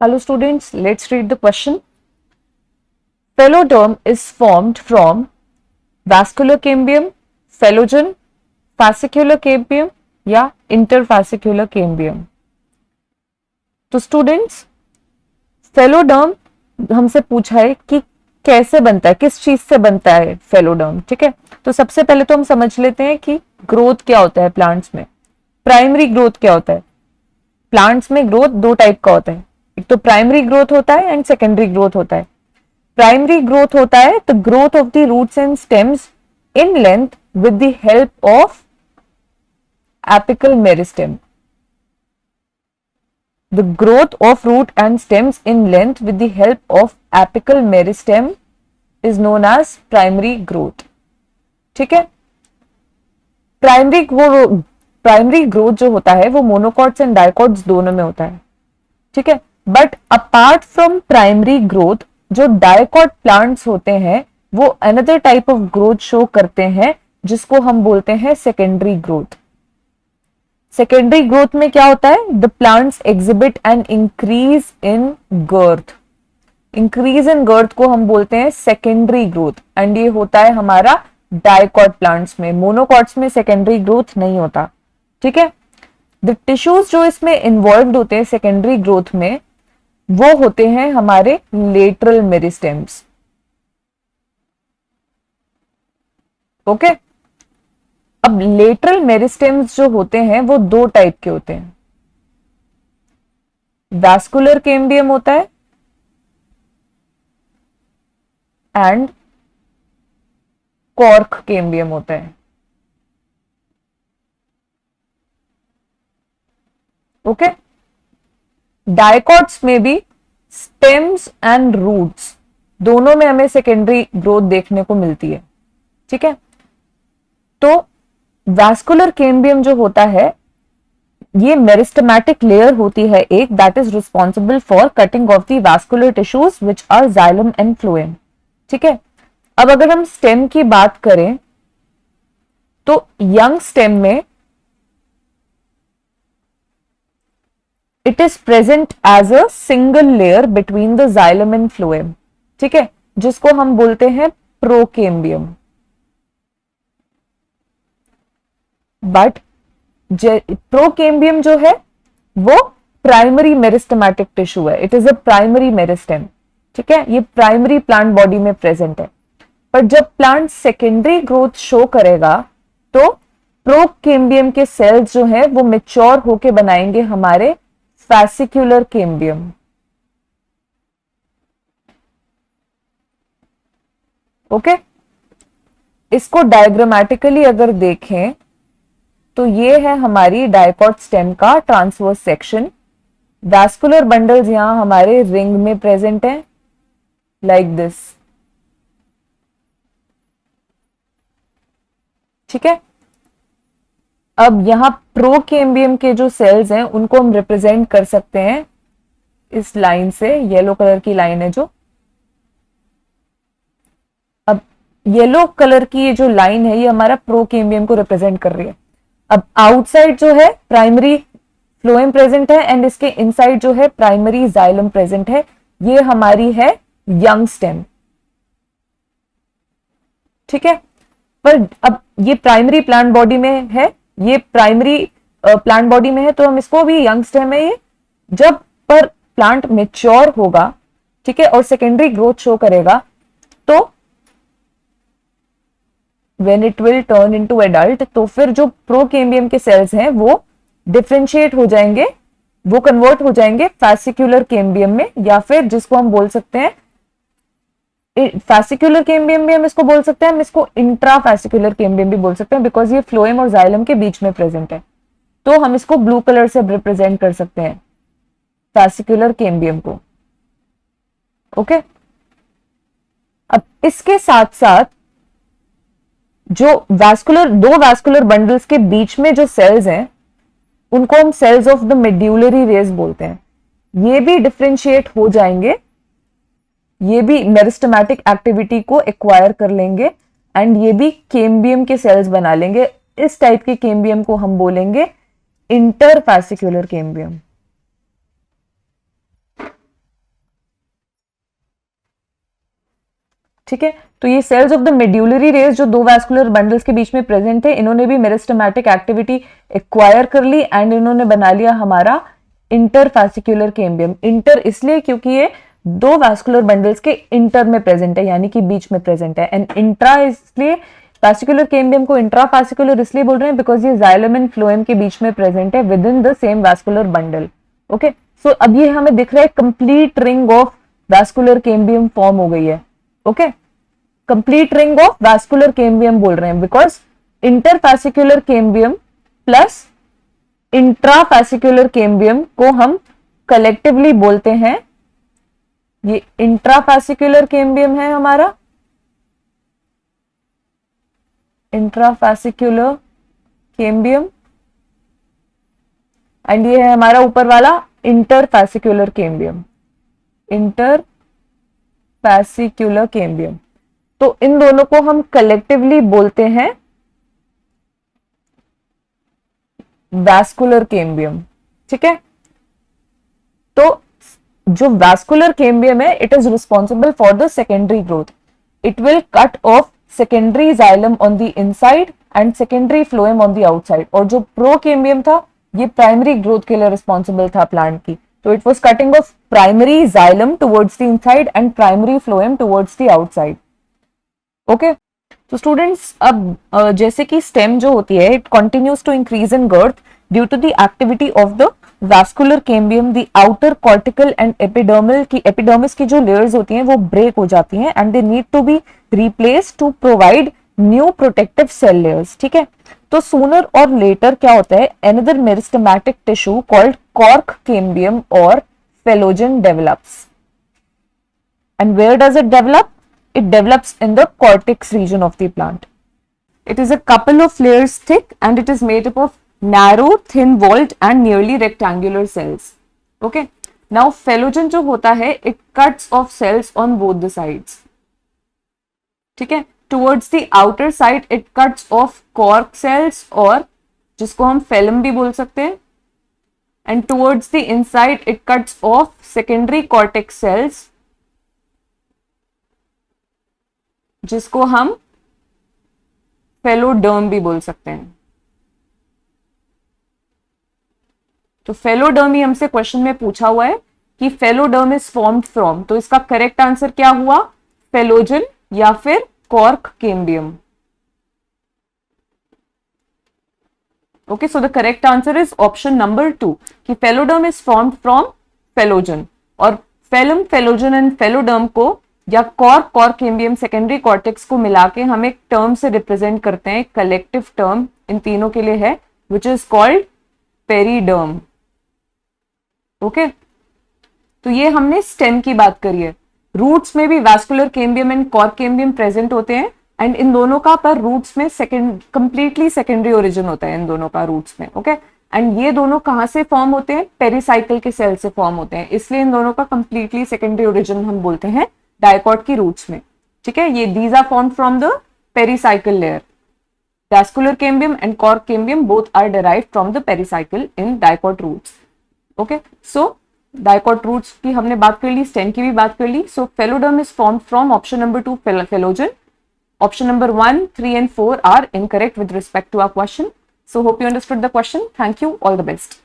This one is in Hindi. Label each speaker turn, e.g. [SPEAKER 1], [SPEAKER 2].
[SPEAKER 1] Hello students, let's read the question. Pheloderm is formed from vascular cambium, phelogen, fascicular cambium या interfascicular cambium. तो स्टूडेंट्स फेलोडर्म हमसे पूछा है कि कैसे बनता है, किस चीज से बनता है फेलोडर्म. ठीक है, तो सबसे पहले तो हम समझ लेते हैं कि ग्रोथ क्या होता है प्लांट्स में. प्राइमरी ग्रोथ क्या होता है. प्लांट्स में ग्रोथ दो टाइप का होता है, एक तो प्राइमरी ग्रोथ होता है एंड सेकेंडरी ग्रोथ होता है. प्राइमरी ग्रोथ होता है the growth of the roots and stems in length with the help of apical meristem. The growth of root and stems in length with the help of apical meristem is known as primary growth. ठीक है, प्राइमरी ग्रोथ जो होता है वो मोनोकॉट्स एंड डाइकॉट्स दोनों में होता है. ठीक है, but apart from primary growth जो डाइकॉट प्लांट्स होते हैं वो another type of growth show करते हैं जिसको हम बोलते हैं सेकेंडरी ग्रोथ. सेकेंडरी ग्रोथ में क्या होता है, the plants exhibit an increase in girth. Increase in girth को हम बोलते हैं सेकेंडरी ग्रोथ एंड ये होता है हमारा डाइकॉट प्लांट्स में. मोनोकॉट्स में सेकेंडरी ग्रोथ नहीं होता. ठीक है, द टिश्यूज जो इसमें इन्वॉल्व होते हैं सेकेंडरी ग्रोथ में वो होते हैं हमारे लेटरल मेरिस्टेम्स. ओके, अब लेटरल मेरिस्टेम्स जो होते हैं वो दो टाइप के होते हैं. वैस्कुलर कैम्बियम होता है एंड कॉर्क कैम्बियम होता है. ओके, डाइकॉट्स में भी स्टेम्स एंड रूट्स दोनों में हमें सेकेंडरी ग्रोथ देखने को मिलती है. ठीक है, तो वैस्कुलर कैम्बियम जो होता है ये मेरिस्टेमेटिक लेयर होती है एक, that is responsible for cutting off the vascular tissues which are xylem and phloem. ठीक है, अब अगर हम स्टेम की बात करें तो यंग स्टेम में it is present as a single layer between the xylem and phloem. ठीक है, जिसको हम बोलते हैं प्रोकेम्बियम. बट प्रोकेम्बियम जो है वो प्राइमरी मेरिस्टेमेटिक टिश्यू है. It is a primary meristem. ठीक है, ये प्राइमरी प्लांट बॉडी में प्रेजेंट है. पर जब प्लांट सेकेंडरी ग्रोथ शो करेगा तो प्रोकेम्बियम के सेल्स जो है वो मेच्योर होके बनाएंगे हमारे फैसिक्युलर कैम्बियम. ओके, इसको डायग्रामेटिकली अगर देखें तो ये है हमारी डाइकॉट स्टेम का ट्रांसवर्स सेक्शन. वैस्कुलर बंडल्स यहां हमारे रिंग में प्रेजेंट है लाइक दिस. ठीक है, अब यहां प्रोकेम्बियम के जो सेल्स हैं उनको हम रिप्रेजेंट कर सकते हैं इस लाइन से. येलो कलर की लाइन है जो, अब येलो कलर की ये जो लाइन है ये हमारा प्रोकेम्बियम को रिप्रेजेंट कर रही है. अब आउटसाइड जो है प्राइमरी फ्लोएम प्रेजेंट है एंड इसके इनसाइड जो है प्राइमरी जाइलम प्रेजेंट है. ये हमारी है यंग स्टेम. ठीक है, पर अब ये प्राइमरी प्लांट बॉडी में है, ये प्राइमरी प्लांट बॉडी में है तो हम इसको भी यंग स्टेम है ये. जब पर प्लांट मेच्योर होगा, ठीक है, और सेकेंडरी ग्रोथ शो करेगा तो when it will turn into adult तो फिर जो प्रोकेम्बियम के सेल्स हैं वो डिफरेंशिएट हो जाएंगे, वो कन्वर्ट हो जाएंगे फैसिक्युलर कैम्बियम में, या फिर जिसको हम बोल सकते हैं फैसिक्युलर कैम्बियम भी हम इसको बोल सकते हैं, हम इसको इंट्राफैसिक्युलर कैम्बियम भी बोल सकते हैं बिकॉज ये फ्लोएम और जाइलम के बीच में प्रेजेंट है. तो हम इसको ब्लू कलर से रिप्रेजेंट कर सकते हैं फैसिक्युलर कैम्बियम को. ओके, अब इसके साथ साथ जो दो वैस्कुलर बंडल्स के बीच में जो सेल्स हैं उनको हम cells of the medullary rays बोलते हैं. ये भी डिफरेंशिएट हो जाएंगे, ये भी मेरिस्टेमेटिक एक्टिविटी को एक्वायर कर लेंगे एंड ये भी कैम्बियम के सेल्स बना लेंगे. इस टाइप के कैम्बियम को हम बोलेंगे इंटरफैसिक्युलर कैम्बियम. ठीक है, तो ये cells of the medullary rays जो दो वैस्कुलर बंडल्स के बीच में प्रेजेंट थे, इन्होंने भी मेरिस्टेमेटिक एक्टिविटी एक्वायर कर ली एंड इन्होंने बना लिया हमारा इंटरफैसिकुलर कैम्बियम। इंटर इसलिए क्योंकि ये दो वैस्कुलर बंडल्स के इंटर में प्रेजेंट है, यानी कि बीच में प्रेजेंट है। एंड इंट्रा इसलिए फैसिकुलर कैम्बियम को इंट्राफैसिकुलर इसलिए बोल रहे हैं बिकॉज ये जाइलम एंड फ्लोएम के बीच में प्रेजेंट है within the same vascular bundle. Okay, so अब ये हमें दिख रहा है complete ring of vascular cambium form हो गई है। Okay, complete ring of vascular cambium बोल रहे हैं because interfascicular cambium plus intrafascicular cambium को हम कलेक्टिवली बोलते हैं, ये इंट्राफैसिकुलर कैम्बियम है हमारा, इंट्राफैसिकुलर कैम्बियम, एंड ये है हमारा ऊपर वाला इंटरफैसिकुलर कैम्बियम, इंटरफैसिकुलर कैम्बियम। तो इन दोनों को हम कलेक्टिवली बोलते हैं वैस्कुलर कैम्बियम। ठीक है, तो जो वैस्कुलर कैम्बियम है it is responsible for the secondary growth. It will cut off secondary xylem on the inside and secondary phloem on the outside. और जो प्रो कैम्बियम था ये प्राइमरी ग्रोथ के लिए रिस्पॉन्सिबल था प्लांट की, तो it was cutting off primary xylem towards the inside and primary phloem towards the outside. Okay, तो स्टूडेंट्स अब जैसे कि स्टेम जो होती है it continues to increase in girth due to the activity of the vascular cambium, the outer cortical and epidermis की जो लेयर्स होती हैं वो ब्रेक हो जाती हैं and they need to be replace to provide new protective cell layers. ठीक है, तो सूनर और लेटर क्या होता है, another meristematic tissue called cork cambium और phellogen develops. And where does it develop? It develops in the cortex region of the plant. It is a couple of layers thick and it is made up of narrow, thin-walled and nearly rectangular cells. Okay. Now, phelogen जो होता है, it cuts off cells on both the sides. ठीक है. Towards the outer side, it cuts off cork cells और जिसको हम phellum भी बोल सकते हैं. And towards the inside, it cuts off secondary cortex cells जिसको हम फेलोडर्म भी बोल सकते हैं। तो फेलोडर्म ही हमसे क्वेश्चन में पूछा हुआ है कि फेलोडर्म इज फॉर्म्ड फ्रॉम, तो इसका करेक्ट आंसर क्या हुआ, फेलोजन या फिर cork cambium. Okay, so the correct answer is option number 2 कि phelloderm is formed from phellogen. और फेलम, फेलोजन एंड फेलोडर्म को या कॉर्क कैम्बियम सेकेंडरी कॉर्टेक्स को मिला के हम एक टर्म से रिप्रेजेंट करते हैं, कलेक्टिव टर्म इन तीनों के लिए है which is called periderm. Okay, तो ये हमने स्टेम की बात करी है। रूट्स में भी vascular cambium and cork cambium present होते हैं एंड इन दोनों का पर रूट्स में कंप्लीटली सेकेंडरी ओरिजिन होता है इन दोनों का रूट्स में। ओके, एंड ये दोनों कहां से फॉर्म होते हैं, पेरिसाइकिल के सेल से फॉर्म होते हैं, इसलिए इन दोनों का कंप्लीटली सेकेंडरी ओरिजिन हम बोलते हैं डाइकॉट की रूट्स में। ठीक है, ये these are formed from the pericycle layer. Vascular cambium and cork cambium both are derived from the pericycle in dicot roots. Okay, so dicot roots की हमने बात कर ली, स्टेम की भी बात कर ली। So phelloderm is formed from option number 2 phellogen. Option number 1, 3 and 4 are incorrect with respect to our question. So hope you understood the question. Thank you. All the best.